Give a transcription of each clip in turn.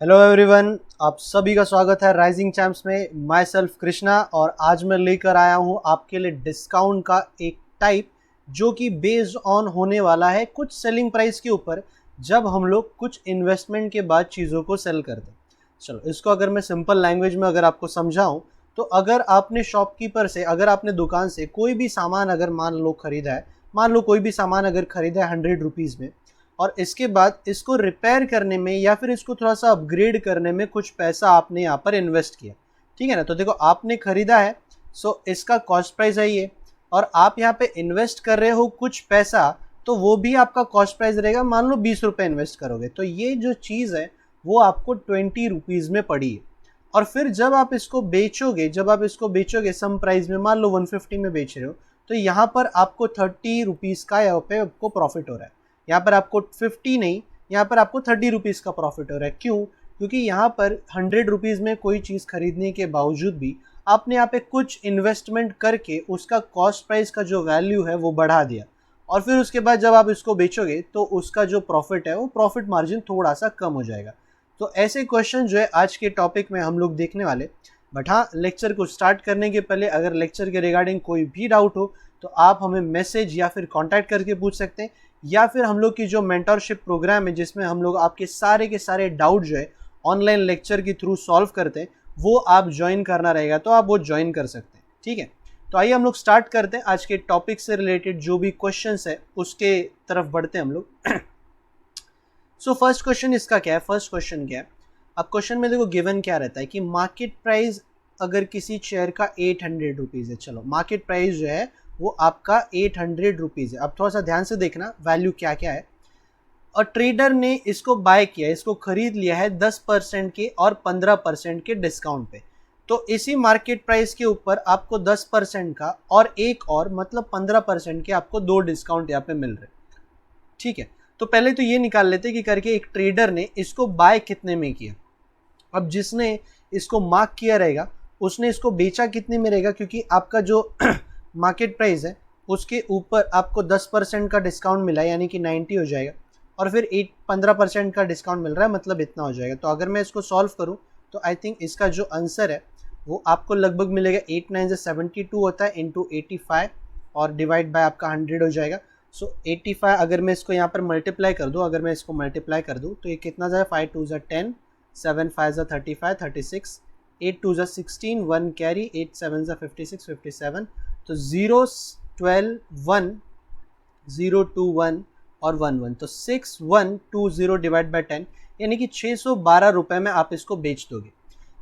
Hello everyone, आप सभी का स्वागत है राइजिंग चैम्प्स में। माई सेल्फ कृष्णा, और आज मैं लेकर आया हूँ आपके लिए डिस्काउंट का एक टाइप जो कि बेस्ड ऑन होने वाला है कुछ सेलिंग प्राइस के ऊपर, जब हम लोग कुछ इन्वेस्टमेंट के बाद चीज़ों को सेल करते हैं। चलो, इसको अगर मैं सिंपल लैंग्वेज में अगर आपको समझाऊँ तो अगर आपने शॉपकीपर से, अगर आपने दुकान से कोई भी सामान अगर मान लो खरीदा है, मान लो कोई भी सामान अगर खरीदा है 100 रुपीज़ में, और इसके बाद इसको रिपेयर करने में या फिर इसको थोड़ा सा अपग्रेड करने में कुछ पैसा आपने यहाँ पर इन्वेस्ट किया, ठीक है ना। तो देखो, आपने खरीदा है, सो इसका कॉस्ट प्राइस है ये, और आप यहाँ पे इन्वेस्ट कर रहे हो कुछ पैसा, तो वो भी आपका कॉस्ट प्राइस रहेगा। मान लो 20 रुपये इन्वेस्ट करोगे, तो ये जो चीज़ है वो आपको 20 रुपीज़ में पड़ी है। और फिर जब आप इसको बेचोगे, सम प्राइस में, मान लो 150 में बेच रहे हो, तो यहाँ पर आपको 30 रुपीज़ का यहाँ पे आपको प्रॉफिट हो रहा है। यहाँ पर आपको 50 नहीं, यहाँ पर आपको 30 रुपीज़ का प्रॉफिट हो रहा है। क्यों? क्योंकि यहाँ पर 100 रुपीज़ में कोई चीज़ खरीदने के बावजूद भी आपने यहाँ पे कुछ इन्वेस्टमेंट करके उसका कॉस्ट प्राइस का जो वैल्यू है वो बढ़ा दिया, और फिर उसके बाद जब आप इसको बेचोगे तो उसका जो प्रॉफिट है वो प्रॉफिट मार्जिन थोड़ा सा कम हो जाएगा। तो ऐसे क्वेश्चन जो है आज के टॉपिक में हम लोग देखने वाले। बट हाँ, लेक्चर को स्टार्ट करने के पहले अगर लेक्चर के रिगार्डिंग कोई भी डाउट हो तो आप हमें मैसेज या फिर कॉन्टैक्ट करके पूछ सकते हैं, या फिर हम लोग की जो मेंटरशिप प्रोग्राम है जिसमें हम लोग आपके सारे के सारे डाउट जो है ऑनलाइन लेक्चर के थ्रू सॉल्व करते हैं, वो आप ज्वाइन करना रहेगा तो आप वो ज्वाइन कर सकते हैं, ठीक है। तो आइए हम लोग स्टार्ट करते हैं। आज के टॉपिक से रिलेटेड जो भी क्वेश्चंस है उसके तरफ बढ़ते हैं हम लोग। सो फर्स्ट क्वेश्चन इसका क्या है, फर्स्ट क्वेश्चन क्या है। अब क्वेश्चन में देखो गिवन क्या रहता है कि मार्केट प्राइस अगर किसी शेयर का 800 रुपीज़ है। चलो, मार्केट प्राइस जो है वो आपका 800 रुपीज़ है। अब थोड़ा सा ध्यान से देखना वैल्यू क्या क्या है। और ट्रेडर ने इसको बाय किया, इसको खरीद लिया है 10% के और 15% के डिस्काउंट पे। तो इसी मार्केट प्राइस के ऊपर आपको 10% का और एक और मतलब 15% के आपको दो डिस्काउंट यहाँ पे मिल रहे, ठीक है। तो पहले तो ये निकाल लेते कि करके एक ट्रेडर ने इसको बाय कितने में किया। अब जिसने इसको मार्क किया रहेगा उसने इसको बेचा कितने में रहेगा, क्योंकि आपका जो मार्केट प्राइस है उसके ऊपर आपको 10% का डिस्काउंट मिला है, यानी कि 90 हो जाएगा, और फिर 15% का डिस्काउंट मिल रहा है, मतलब इतना हो जाएगा। तो अगर मैं इसको सॉल्व करूं तो आई थिंक इसका जो आंसर है वो आपको लगभग मिलेगा 8 9 से 72 होता है इंटू 85 और डिवाइड बाय आपका 100 हो जाएगा। सो 85 अगर मैं इसको यहाँ पर मल्टीप्लाई कर दूँ, तो ये कितना जाएगा, 5 2 ज़ा 10, 7 5 ज़ा 35 36, 8 2 ज़ा 16, 1 कैरी, 8 7 ज़ा 56 57। तो 0 12 1 0 2 1 और 1 1, तो 6120 डिवाइड बाय 10, यानी कि 612 रुपये में आप इसको बेच दोगे।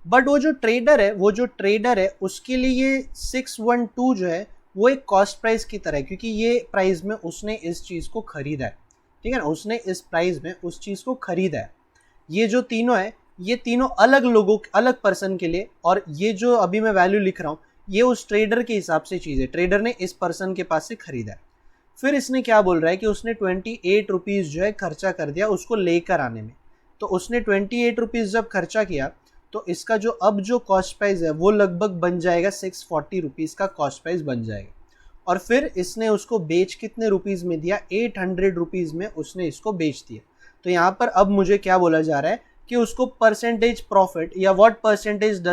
बट वो जो ट्रेडर है उसके लिए ये 612 जो है वो एक कॉस्ट प्राइस की तरह है, क्योंकि ये प्राइस में उसने इस चीज़ को खरीदा है, ठीक है ना। उसने इस प्राइस में उस चीज़ को खरीदा है। ये जो तीनों है, ये तीनों अलग लोगों, अलग पर्सन के लिए, और ये जो अभी मैं वैल्यू लिख रहा हूँ ये उस ट्रेडर के हिसाब से चीज़ है। ट्रेडर ने इस पर्सन के पास से खरीदा है। फिर इसने क्या बोल रहा है कि उसने 28 रुपीज़ जो है खर्चा कर दिया उसको लेकर आने में। तो उसने 28 रुपीज़ जब खर्चा किया तो इसका जो अब जो कॉस्ट प्राइस है वो लगभग बन जाएगा 640 रुपीज़ का कॉस्ट प्राइस बन जाएगा। और फिर इसने उसको बेच कितने रुपीज़ में दिया, 800 रुपीज़ में उसने इसको बेच दिया। तो यहाँ पर अब मुझे क्या बोला जा रहा है कि उसको परसेंटेज प्रॉफिट, या what percentage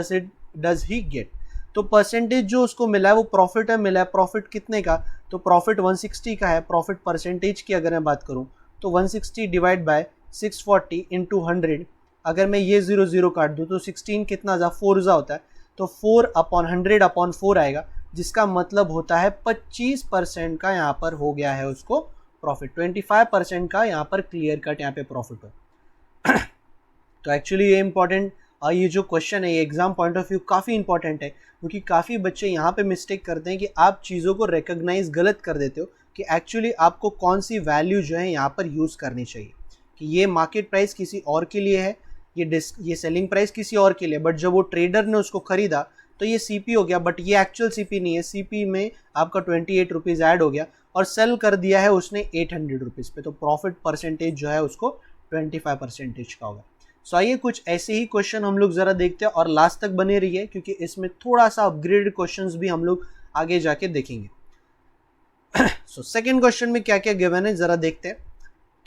does he get. तो परसेंटेज जो उसको मिला है वो प्रॉफिट है, मिला है। प्रॉफिट कितने का, तो प्रॉफिट 160 का है। प्रॉफिट परसेंटेज की अगर मैं बात करूं तो 160 डिवाइड बाय 640 इंटू 100, अगर मैं ये 0 0 काट दूं तो 16 कितना जा 4 जा होता है, तो 4 अपॉन 100 अपॉन 4 आएगा, जिसका मतलब होता है 25% का यहाँ पर हो गया है उसको प्रॉफिट। 25% का यहाँ पर क्लियर कट यहाँ पे प्रॉफिट हो। तो एक्चुअली ये इंपॉर्टेंट, ये जो क्वेश्चन है ये एग्जाम पॉइंट ऑफ व्यू काफ़ी इंपॉर्टेंट है, क्योंकि काफ़ी बच्चे यहाँ पे मिस्टेक करते हैं कि आप चीज़ों को रिकॉग्नाइज गलत कर देते हो कि एक्चुअली आपको कौन सी वैल्यू जो है यहाँ पर यूज़ करनी चाहिए, कि ये मार्केट प्राइस किसी और के लिए है, ये सेलिंग प्राइस किसी और के लिए। बट जब वो ट्रेडर ने उसको खरीदा तो ये CP हो गया, बट ये एक्चुअल CP नहीं है। CP में आपका 28 रुपीज़ ऐड हो गया और सेल कर दिया है उसने 800 रुपीज़ पे, तो प्रॉफिट परसेंटेज जो है उसको 25% का होगा। सो आइए कुछ ऐसे ही क्वेश्चन हम लोग ज़रा देखते हैं, और लास्ट तक बने रहिए क्योंकि इसमें थोड़ा सा अपग्रेडेड क्वेश्चंस भी हम लोग आगे जाके देखेंगे। सो सेकंड क्वेश्चन में क्या क्या गिवन है ज़रा देखते हैं।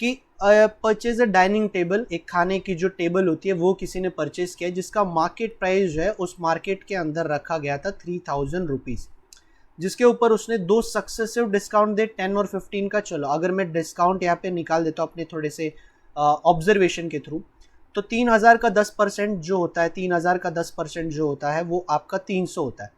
कि परचेज अ डाइनिंग टेबल, एक खाने की जो टेबल होती है वो किसी ने परचेज किया जिसका मार्केट प्राइस जो है उस मार्केट के अंदर रखा गया था 3000 रुपीज़, जिसके ऊपर उसने दो सक्सेसिव डिस्काउंट दे 10 और 15 का। चलो अगर मैं डिस्काउंट यहाँ पे निकाल देता हूँ अपने थोड़े से ऑब्जर्वेशन के थ्रू, तो 3000 का 10% जो होता है, 3000 का 10% जो होता है वो आपका 300 होता है।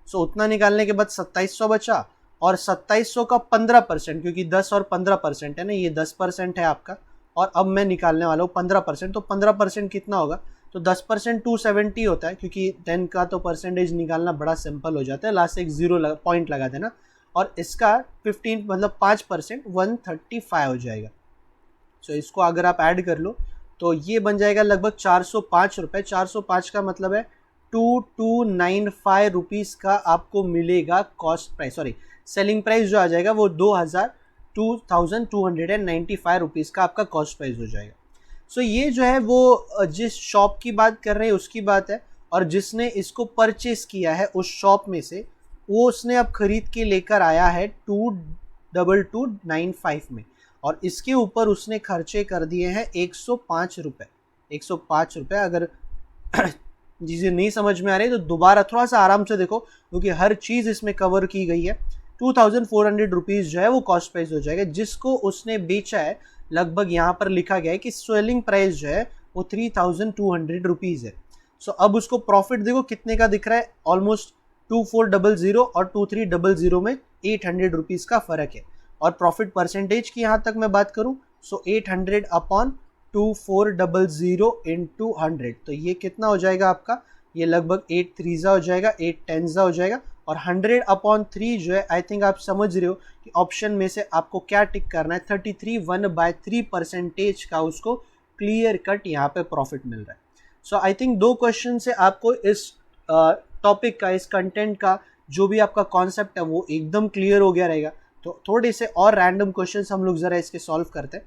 सो उतना निकालने के बाद 2700 बचा, और 2700 का 15%, क्योंकि 10 और 15% है ना, ये 10% है आपका, और अब मैं निकालने वाला हूँ 15%, तो 15% कितना होगा, तो 10% 270 होता है, क्योंकि 10 का तो परसेंटेज निकालना बड़ा सिंपल हो जाता है, लास्ट एक जीरो पॉइंट लगा देना, और इसका 15 मतलब 5% 135 हो जाएगा। सो इसको अगर आप ऐड कर लो तो ये बन जाएगा लगभग 405 रुपये। 405 का मतलब है 2295 रुपीज़ का आपको मिलेगा cost price, sorry selling price जो आ जाएगा वो 2295 रुपीज़ का आपका कॉस्ट प्राइस हो जाएगा। सो ये जो है वो जिस शॉप की बात कर रहे हैं उसकी बात है, और जिसने इसको परचेस किया है उस शॉप में से, वो उसने अब खरीद के लेकर आया है 2295 में, और इसके ऊपर उसने खर्चे कर दिए हैं 105 रुपये। 105 रुपये। अगर चीज़ें नहीं समझ में आ रही तो दोबारा थोड़ा सा आराम से देखो, क्योंकि हर चीज़ इसमें कवर की गई है। 2400 रुपीज़ जो है वो कॉस्ट प्राइस हो जाएगा, जिसको उसने बेचा है लगभग यहाँ पर लिखा गया है कि सेलिंग प्राइस जो है वो 3200 रुपीज़ है। सो अब उसको प्रॉफिट देखो कितने का दिख रहा है, ऑलमोस्ट 2400 और 2300 में 800 रुपीज़ का फ़र्क है। और प्रॉफिट परसेंटेज की यहाँ तक मैं बात करूँ, सो 800 अपॉन 2400 इंटू 100, तो ये कितना हो जाएगा आपका, ये लगभग 8 3 हो जाएगा, 8 10 हो जाएगा, और 100 अपॉन 3 जो है, आई थिंक आप समझ रहे हो कि ऑप्शन में से आपको क्या टिक करना है। 33 1/3% का उसको क्लियर कट यहाँ पे प्रॉफिट मिल रहा है। सो आई थिंक 2 क्वेश्चन से आपको इस टॉपिक का, इस कंटेंट का जो भी आपका कॉन्सेप्ट है वो एकदम क्लियर हो गया रहेगा। तो थोड़े से और रैंडम क्वेश्चंस हम लोग ज़रा इसके सॉल्व करते हैं।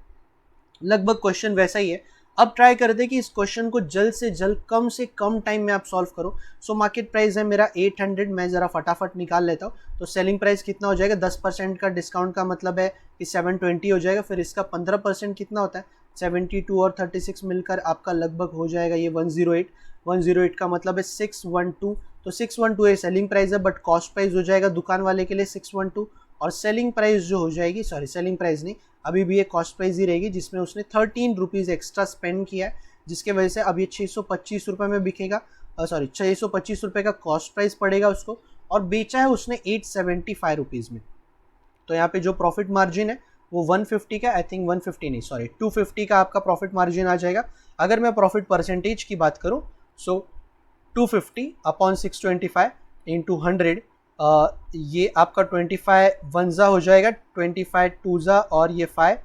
लगभग क्वेश्चन वैसा ही है। अब ट्राई करते हैं कि इस क्वेश्चन को जल्द से जल्द कम से कम टाइम में आप सॉल्व करो। सो मार्केट प्राइस है मेरा 800, मैं ज़रा फटाफट निकाल लेता हूँ। तो सेलिंग प्राइस कितना हो जाएगा, 10% का डिस्काउंट का मतलब है कि 720 हो जाएगा। फिर इसका 15% कितना होता है, 72 और 36 मिलकर आपका लगभग हो जाएगा ये 108। 108 का मतलब है 612, तो 612 ये सेलिंग प्राइस है, बट कॉस्ट प्राइस हो जाएगा दुकान वाले के लिए 612, और सेलिंग प्राइस जो हो जाएगी, सॉरी सेलिंग प्राइस नहीं, अभी भी ये कॉस्ट प्राइस ही रहेगी, जिसमें उसने 13 रुपीज़ एक्स्ट्रा स्पेंड किया है, जिसके वजह से अब ये 625 रुपये में बिकेगा, सॉरी 625 रुपये का कॉस्ट प्राइस पड़ेगा उसको, और बेचा है उसने 875 रुपीज़ में। तो यहाँ पे जो प्रॉफिट मार्जिन है वो 150 का, आई थिंक 150 नहीं सॉरी 250 का आपका प्रॉफिट मार्जिन आ जाएगा। अगर मैं प्रॉफिट परसेंटेज की बात करूँ, सो 250 अपॉन 625 इंटू 100, ये आपका 25 1 हो जाएगा, 25 2 और ये 5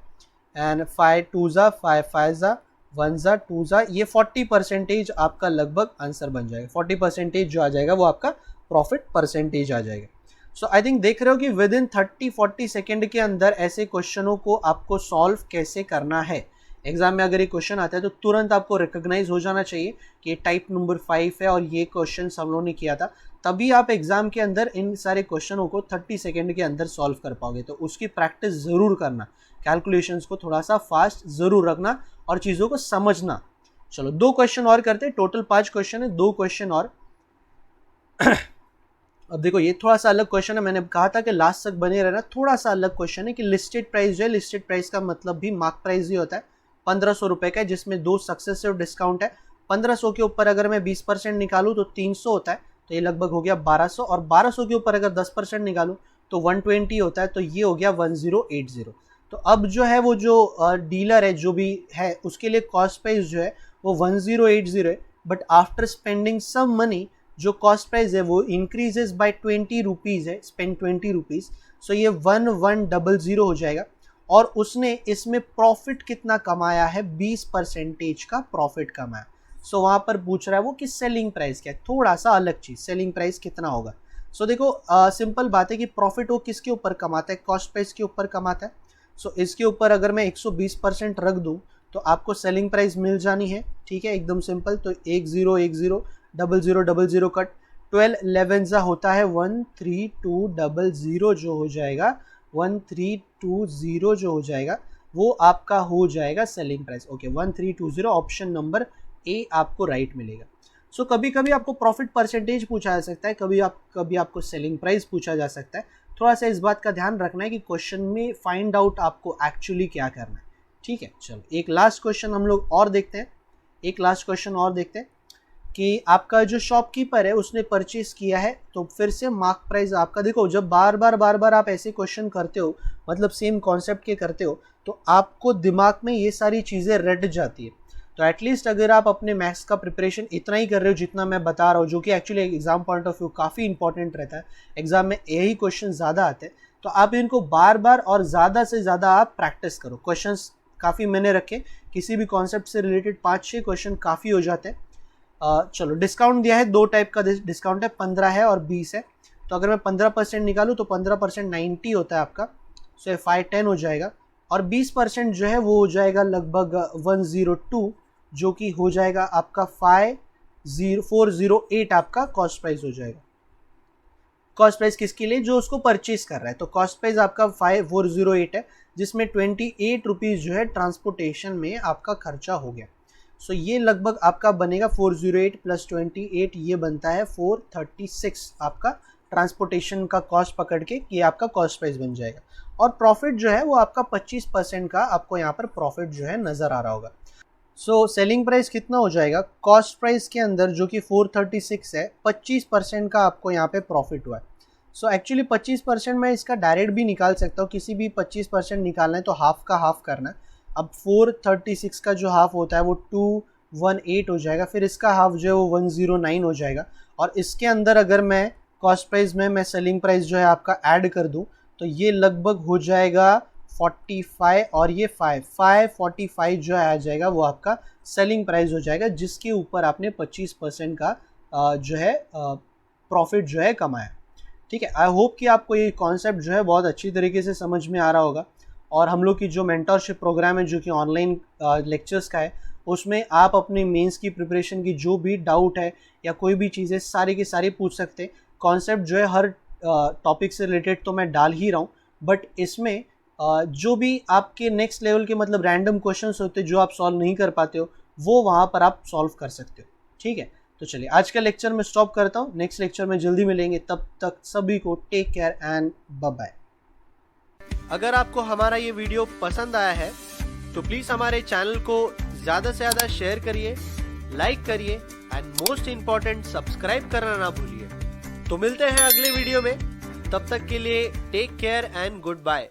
एंड 5 2 5 5 1 2 ये 40% आपका लगभग आंसर बन जाएगा। 40% जो आ जाएगा वो आपका प्रॉफिट परसेंटेज आ जाएगा। सो आई थिंक देख रहे हो कि विद इन 30-40 सेकेंड के अंदर ऐसे क्वेश्चनों को आपको सॉल्व कैसे करना है। एग्जाम में अगर ये क्वेश्चन आता है तो तुरंत आपको रिकॉग्नाइज हो जाना चाहिए कि ये टाइप नंबर 5 है और ये क्वेश्चन हम लोगों ने किया था, तभी आप एग्जाम के अंदर इन सारे क्वेश्चनों को 30 सेकेंड के अंदर सॉल्व कर पाओगे। तो उसकी प्रैक्टिस ज़रूर करना, कैलकुलेशंस को थोड़ा सा फास्ट ज़रूर रखना और चीज़ों को समझना। चलो 2 क्वेश्चन और करते हैं, टोटल 5 क्वेश्चन है, 2 क्वेश्चन और। अब देखो ये थोड़ा सा अलग क्वेश्चन है, मैंने कहा था कि लास्ट तक बने रहना। थोड़ा सा अलग क्वेश्चन है कि लिस्टेड प्राइस जो है, लिस्टेड प्राइस का मतलब भी मार्क प्राइस ही होता है, 1500 रुपये का है, जिसमें 2 सक्सेसिव डिस्काउंट है। 1500 के ऊपर अगर मैं 20% निकालूँ तो 300 होता है, तो ये लगभग हो गया 1200, और 1200 के ऊपर अगर 10% निकालूँ तो 120 होता है, तो ये हो गया 1080। तो अब जो है वो जो डीलर है जो भी है उसके लिए कॉस्ट प्राइस जो है वो 1080 है, but after spending some money जो कॉस्ट प्राइस है वो इंक्रीजेस बाय 20 रुपीज़ है, स्पेंड 20 रुपीज़, सो ये 1100 हो जाएगा। और उसने इसमें प्रॉफिट कितना कमाया है, 20% का प्रॉफिट कमाया। सो वहाँ पर पूछ रहा है वो कि सेलिंग प्राइस क्या है, थोड़ा सा अलग चीज़, सेलिंग प्राइस कितना होगा। सो देखो सिंपल बात है कि प्रॉफिट वो किसके ऊपर कमाता है, कॉस्ट प्राइस के ऊपर कमाता है। सो इसके ऊपर अगर मैं 120% रख दूँ तो आपको सेलिंग प्राइस मिल जानी है, ठीक है, एकदम सिंपल। तो 1010 0000 कट 12 11 होता है 13200 जो हो जाएगा, 1320 जो हो जाएगा, वो आपका हो जाएगा selling price. Okay 1320 option number A आपको राइट मिलेगा। सो कभी कभी आपको प्रॉफिट परसेंटेज पूछा जा सकता है, कभी आपको सेलिंग प्राइस पूछा जा सकता है। थोड़ा सा इस बात का ध्यान रखना है कि क्वेश्चन में फाइंड आउट आपको एक्चुअली क्या करना है। ठीक है, चलो एक लास्ट क्वेश्चन हम लोग और देखते हैं, कि आपका जो शॉपकीपर है उसने परचेज किया है, तो फिर से मार्क प्राइस आपका देखो, जब बार बार आप ऐसे क्वेश्चन करते हो, मतलब सेम कॉन्सेप्ट के करते हो, तो आपको दिमाग में ये सारी चीज़ें रट जाती है। तो एटलीस्ट अगर आप अपने मैथ्स का प्रिपरेशन इतना ही कर रहे हो जितना मैं बता रहा हूँ, जो कि actually exam point of view काफ़ी इंपॉर्टेंट रहता है, एग्जाम में यही क्वेश्चन ज़्यादा आते हैं, तो आप इनको बार बार और ज़्यादा से ज़्यादा आप प्रैक्टिस करो। क्वेश्चंस काफ़ी मैंने रखे, किसी भी कॉन्सेप्ट से रिलेटेड 5-6 क्वेश्चन काफ़ी हो जाते हैं। चलो डिस्काउंट दिया है, 2 टाइप का डिस्काउंट है, 15 है और 20 है। तो अगर मैं 15% निकालूँ तो 15% 90 होता है आपका, सो 510 हो जाएगा, और 20% जो है वो हो जाएगा लगभग 102, जो कि हो जाएगा आपका 5408 आपका कॉस्ट प्राइस हो जाएगा। कॉस्ट प्राइस किसके लिए? जो उसको परचेज कर रहा है। तो कॉस्ट प्राइस आपका 5408 है, जिसमें 28 रुपीज़ जो है ट्रांसपोर्टेशन में आपका खर्चा हो गया। सो ये लगभग आपका बनेगा 408 प्लस 28, ये बनता है 436 आपका ट्रांसपोर्टेशन का कॉस्ट पकड़ के, ये आपका कॉस्ट प्राइस बन जाएगा। और प्रॉफिट जो है वो आपका 25% का आपको यहाँ पर प्रॉफिट जो है नज़र आ रहा होगा। सो सेलिंग प्राइस कितना हो जाएगा? कॉस्ट प्राइस के अंदर जो कि 436 है, 25% का आपको यहाँ पे प्रॉफिट हुआ है। सो एक्चुअली 25% मैं इसका डायरेक्ट भी निकाल सकता हूँ, किसी भी 25% निकालना है तो हाफ का हाफ करना है। अब 436 का जो हाफ होता है वो 218 हो जाएगा, फिर इसका हाफ जो है वो 109 हो जाएगा, और इसके अंदर अगर मैं कॉस्ट प्राइस में मैं सेलिंग प्राइस जो है आपका ऐड कर दूं तो ये लगभग हो जाएगा 45, और ये 545 जो है आ जाएगा, वो आपका सेलिंग प्राइस हो जाएगा, जिसके ऊपर आपने 25% का जो है प्रॉफिट जो है कमाया। ठीक है, आई होप कि आपको ये कॉन्सेप्ट जो है बहुत अच्छी तरीके से समझ में आ रहा होगा। और हम लोग की जो मेंटरशिप प्रोग्राम है जो कि ऑनलाइन लेक्चर्स का है, उसमें आप अपने मेंस की प्रिपरेशन की जो भी डाउट है या कोई भी चीज़ें सारी की सारी पूछ सकते हैं। कॉन्सेप्ट जो है हर टॉपिक से रिलेटेड तो मैं डाल ही रहा हूँ, बट इसमें जो भी आपके नेक्स्ट लेवल के मतलब रैंडम क्वेश्चंस होते हैं जो आप सॉल्व नहीं कर पाते हो, वो वहाँ पर आप सॉल्व कर सकते हो। ठीक है, तो चलिए आज का लेक्चर मैं स्टॉप करता हूँ, नेक्स्ट लेक्चर में जल्दी मिलेंगे, तब तक सभी को take care and bye bye. अगर आपको हमारा ये वीडियो पसंद आया है तो प्लीज़ हमारे चैनल को ज़्यादा से ज़्यादा शेयर करिए, लाइक करिए, एंड मोस्ट इम्पॉर्टेंट सब्सक्राइब करना ना भूलिए। तो मिलते हैं अगले वीडियो में, तब तक के लिए take care and good bye.